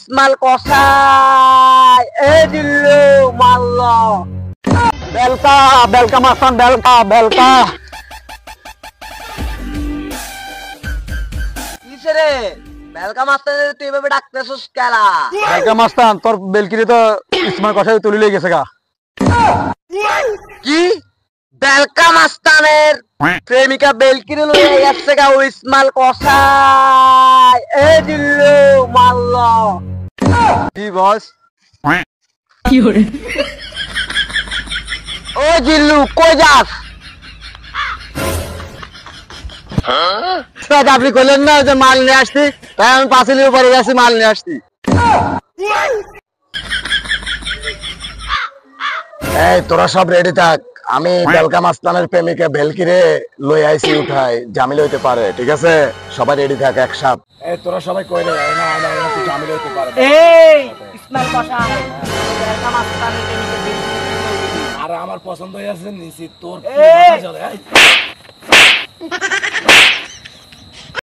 ইসমাইল কসাই এ দিল্লু মাল্ল বেলকা বেলকা মাস্তান বেলকা বেলকা কিসে রে বেলকা মাস্তান তুই এভাবে ডাকতেছস কেলা বেলকা মাস্তান তোর বেলকিরে তো ইসমাইল কসাই তুলি লই গেছে গা কি বেলকা মাস্তানের প্রেমিকা বেলকিরে লইয়া গেছে গা ও ইসমাইল কসাই এ দিল্লু মাল্ল কি বস ও জিল্লু কই যাস আপনি কইলেন না যে মাল নিয়ে আসছি তাই আমি পাঁচিলের উপরে গেছি মাল নিয়ে আসছি এই তোরা সব রেডি থাক আমি বেলকা মাস্তানের প্রেমিকা বেলকিরে লই আইছি উঠাই জামিল হইতে পারে ঠিক আছে সবাই রেডি থাক একসাথ এই তোরা সবাই কইলে না না তুই জামিল হইতে পারে এই ইসমাইল কসাই বেলকা মাস্তানের প্রেমিকা বেলকিরে আর আমার পছন্দ হইছে নিশ্চিত তোর কি মাথা চলে